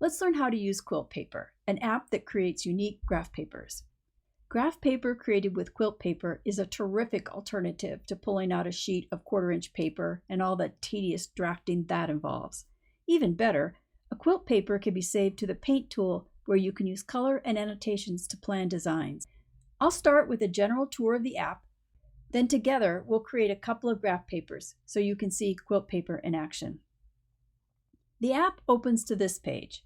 Let's learn how to use QuiltPaper, an app that creates unique graph papers. Graph paper created with QuiltPaper is a terrific alternative to pulling out a sheet of 1/4-inch paper and all the tedious drafting that involves. Even better, a QuiltPaper can be saved to the Paint tool where you can use color and annotations to plan designs. I'll start with a general tour of the app, then together we'll create a couple of graph papers so you can see QuiltPaper in action. The app opens to this page.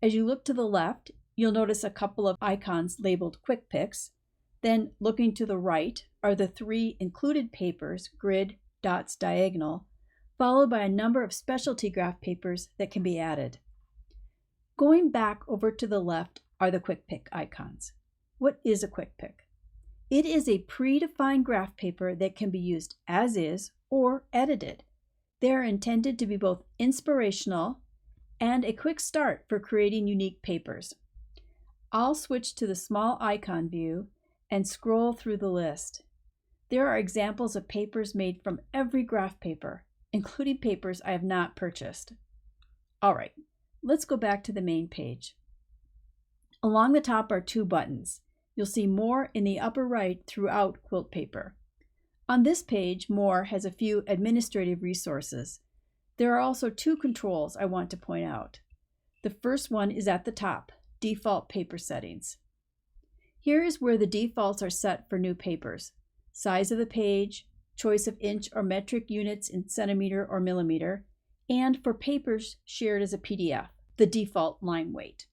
As you look to the left, you'll notice a couple of icons labeled Quick Picks. Then looking to the right are the 3 included papers, grid, dots, diagonal, followed by a number of specialty graph papers that can be added. Going back over to the left are the Quick Pick icons. What is a Quick Pick? It is a predefined graph paper that can be used as is or edited. They are intended to be both inspirational and a quick start for creating unique papers. I'll switch to the small icon view and scroll through the list. There are examples of papers made from every graph paper, including papers I have not purchased. All right, let's go back to the main page. Along the top are 2 buttons. You'll see More in the upper right throughout QuiltPaper. On this page, More has a few administrative resources. There are also 2 controls I want to point out. The first one is at the top, Default Paper Settings. Here is where the defaults are set for new papers: size of the page, choice of inch or metric units in centimeter or millimeter, and for papers shared as a PDF, the default line weight.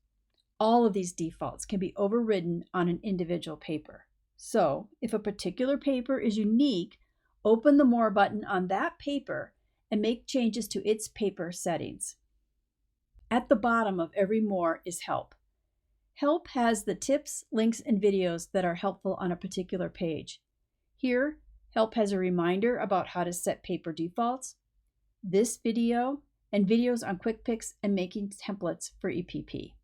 All of these defaults can be overridden on an individual paper. So, if a particular paper is unique, open the More button on that paper and make changes to its paper settings. At the bottom of every More is Help. Help has the tips, links, and videos that are helpful on a particular page. Here, Help has a reminder about how to set paper defaults, this video, and videos on quick picks and making templates for EPP.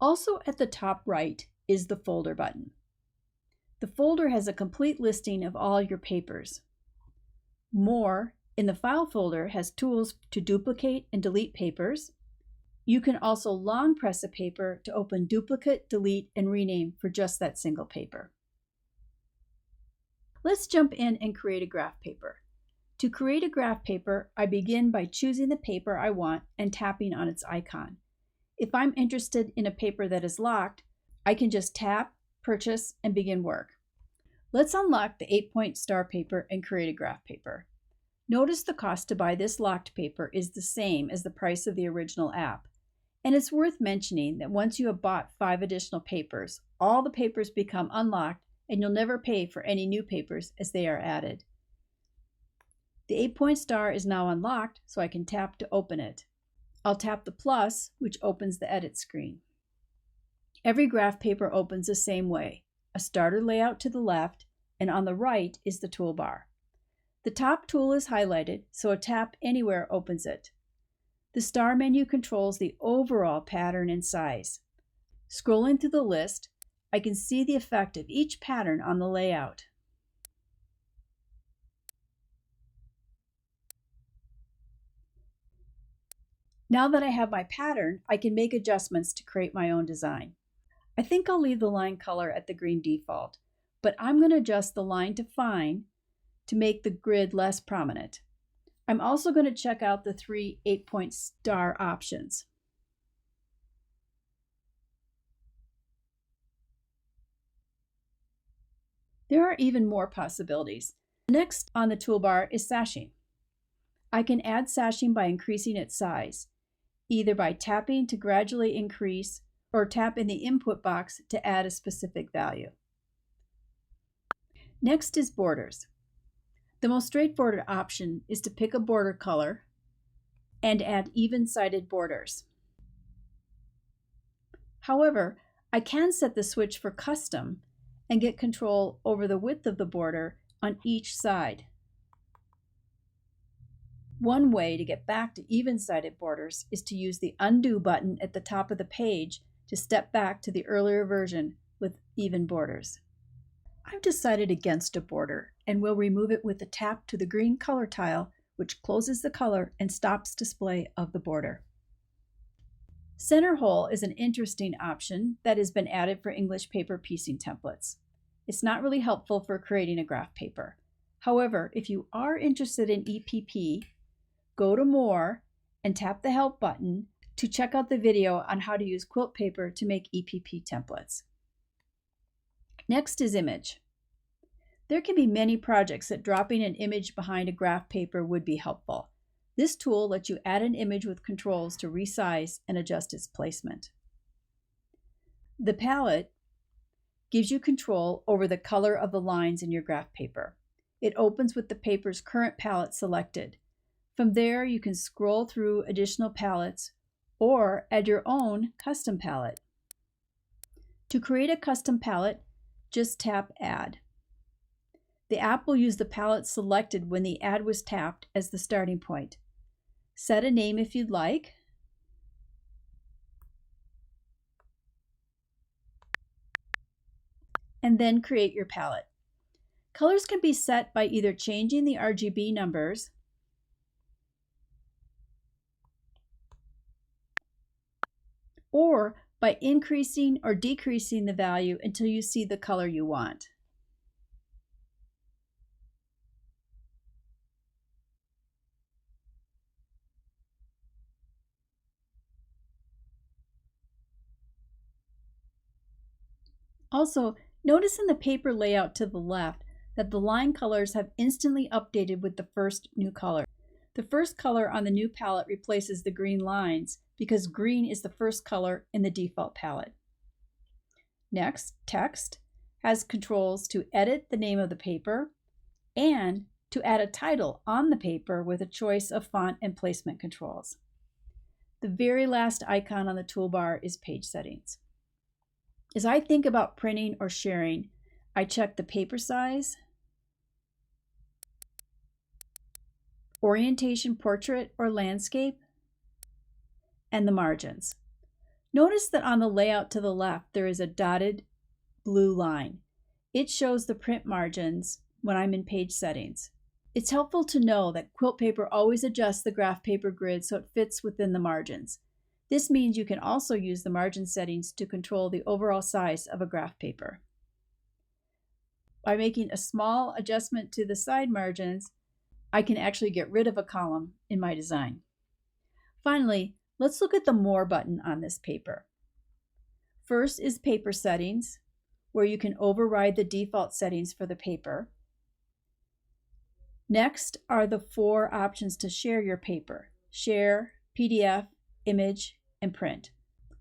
Also at the top right is the Folder button. The folder has a complete listing of all your papers. More in the File folder has tools to duplicate and delete papers. You can also long press a paper to open Duplicate, Delete, and Rename for just that single paper. Let's jump in and create a graph paper. To create a graph paper, I begin by choosing the paper I want and tapping on its icon. If I'm interested in a paper that is locked, I can just tap, purchase, and begin work. Let's unlock the 8-point star paper and create a graph paper. Notice the cost to buy this locked paper is the same as the price of the original app. And it's worth mentioning that once you have bought 5 additional papers, all the papers become unlocked and you'll never pay for any new papers as they are added. The 8-point star is now unlocked, so I can tap to open it. I'll tap the plus, which opens the edit screen. Every graph paper opens the same way, a starter layout to the left, and on the right is the toolbar. The top tool is highlighted, so a tap anywhere opens it. The star menu controls the overall pattern and size. Scrolling through the list, I can see the effect of each pattern on the layout. Now that I have my pattern, I can make adjustments to create my own design. I think I'll leave the line color at the green default, but I'm going to adjust the line to fine to make the grid less prominent. I'm also going to check out the 3 8-point star options. There are even more possibilities. Next on the toolbar is sashing. I can add sashing by increasing its size, either by tapping to gradually increase or tap in the input box to add a specific value. Next is borders. The most straightforward option is to pick a border color and add even-sided borders. However, I can set the switch for custom and get control over the width of the border on each side. One way to get back to even-sided borders is to use the Undo button at the top of the page to step back to the earlier version with even borders. I've decided against a border and will remove it with a tap to the green color tile, which closes the color and stops display of the border. Center hole is an interesting option that has been added for English paper piecing templates. It's not really helpful for creating a graph paper. However, if you are interested in EPP, go to More and tap the Help button to check out the video on how to use quilt paper to make EPP templates. Next is image. There can be many projects that dropping an image behind a graph paper would be helpful. This tool lets you add an image with controls to resize and adjust its placement. The palette gives you control over the color of the lines in your graph paper. It opens with the paper's current palette selected. From there, you can scroll through additional palettes or add your own custom palette. To create a custom palette, just tap Add. The app will use the palette selected when the add was tapped as the starting point. Set a name if you'd like. And then create your palette. Colors can be set by either changing the RGB numbers or by increasing or decreasing the value until you see the color you want. Also, notice in the paper layout to the left that the line colors have instantly updated with the first new color. The first color on the new palette replaces the green lines because green is the first color in the default palette. Next, text has controls to edit the name of the paper and to add a title on the paper with a choice of font and placement controls. The very last icon on the toolbar is page settings. As I think about printing or sharing, I check the paper size, orientation portrait or landscape, and the margins. Notice that on the layout to the left there is a dotted blue line. It shows the print margins when I'm in page settings. It's helpful to know that quilt paper always adjusts the graph paper grid so it fits within the margins. This means you can also use the margin settings to control the overall size of a graph paper. By making a small adjustment to the side margins, I can actually get rid of a column in my design. Finally, let's look at the More button on this paper. First is Paper Settings, where you can override the default settings for the paper. Next are the 4 options to share your paper: Share, PDF, Image, and Print.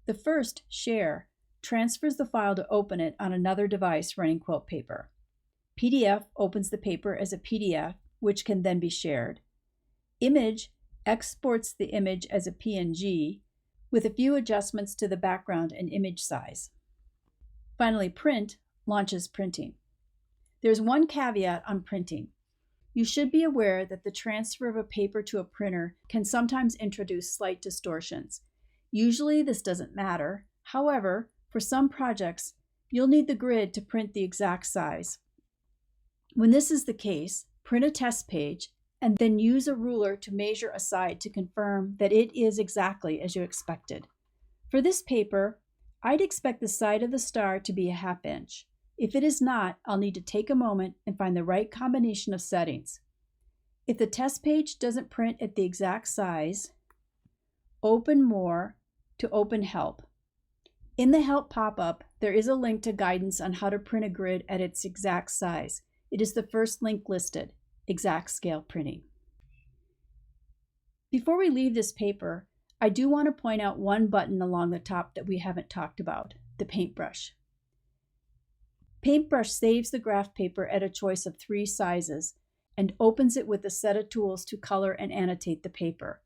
The first, Share, transfers the file to open it on another device running quilt paper. PDF opens the paper as a PDF, which can then be shared. Image exports the image as a PNG with a few adjustments to the background and image size. Finally, Print launches printing. There's one caveat on printing. You should be aware that the transfer of a paper to a printer can sometimes introduce slight distortions. Usually this doesn't matter. However, for some projects, you'll need the grid to print the exact size. When this is the case, print a test page and then use a ruler to measure a side to confirm that it is exactly as you expected. For this paper, I'd expect the side of the star to be a ½ inch. If it is not, I'll need to take a moment and find the right combination of settings. If the test page doesn't print at the exact size, open More to open Help. In the Help pop-up, there is a link to guidance on how to print a grid at its exact size. It is the first link listed, Exact Scale Printing. Before we leave this paper, I do want to point out one button along the top that we haven't talked about, the paintbrush. Paintbrush saves the graph paper at a choice of 3 sizes and opens it with a set of tools to color and annotate the paper.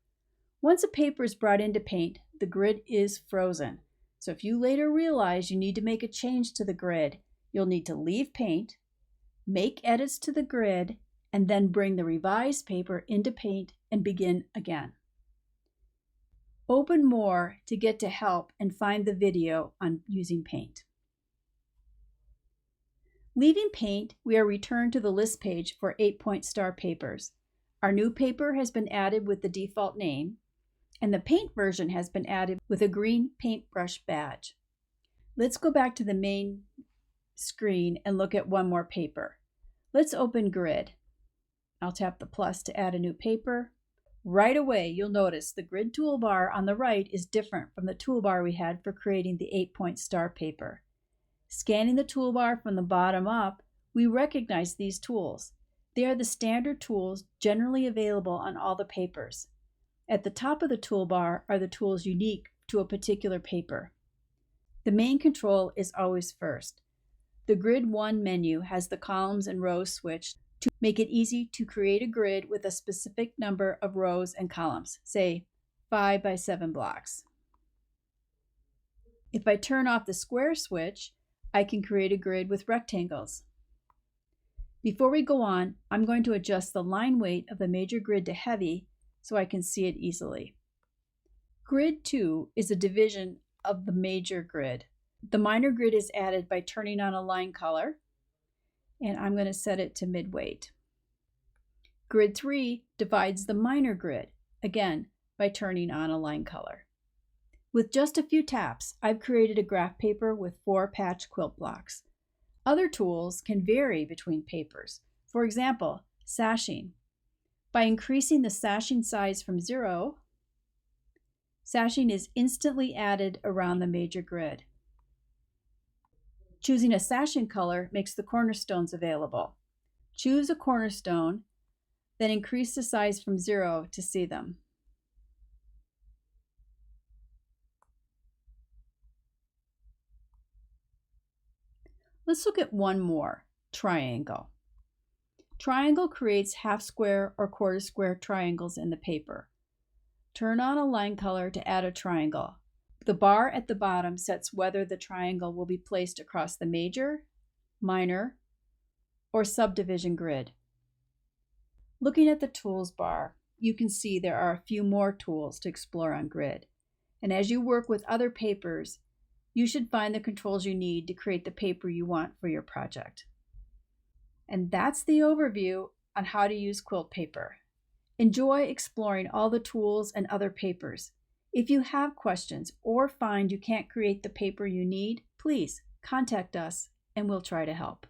Once a paper is brought into paint, the grid is frozen. So if you later realize you need to make a change to the grid, you'll need to leave paint, make edits to the grid, and then bring the revised paper into paint and begin again. Open More to get to Help and find the video on using paint. Leaving paint, we are returned to the list page for 8-point star papers. Our new paper has been added with the default name, and the paint version has been added with a green paintbrush badge. Let's go back to the main screen and look at one more paper. Let's open Grid. I'll tap the plus to add a new paper. Right away, you'll notice the Grid toolbar on the right is different from the toolbar we had for creating the 8-point star paper. Scanning the toolbar from the bottom up, we recognize these tools. They are the standard tools generally available on all the papers. At the top of the toolbar are the tools unique to a particular paper. The main control is always first. The Grid 1 menu has the columns and rows switched to make it easy to create a grid with a specific number of rows and columns, say 5 by 7 blocks. If I turn off the square switch, I can create a grid with rectangles. Before we go on, I'm going to adjust the line weight of the major grid to heavy so I can see it easily. Grid 2 is a division of the major grid. The minor grid is added by turning on a line color, and I'm going to set it to mid-weight. Grid 3 divides the minor grid, again by turning on a line color. With just a few taps, I've created a graph paper with 4 patch quilt blocks. Other tools can vary between papers. For example, sashing. By increasing the sashing size from 0, sashing is instantly added around the major grid. Choosing a sashing color makes the cornerstones available. Choose a cornerstone, then increase the size from 0 to see them. Let's look at one more, triangle. Triangle creates half square or quarter square triangles in the paper. Turn on a line color to add a triangle. The bar at the bottom sets whether the triangle will be placed across the major, minor, or subdivision grid. Looking at the tools bar, you can see there are a few more tools to explore on Grid. And as you work with other papers, you should find the controls you need to create the paper you want for your project. And that's the overview on how to use quilt paper. Enjoy exploring all the tools and other papers. If you have questions or find you can't create the paper you need, please contact us and we'll try to help.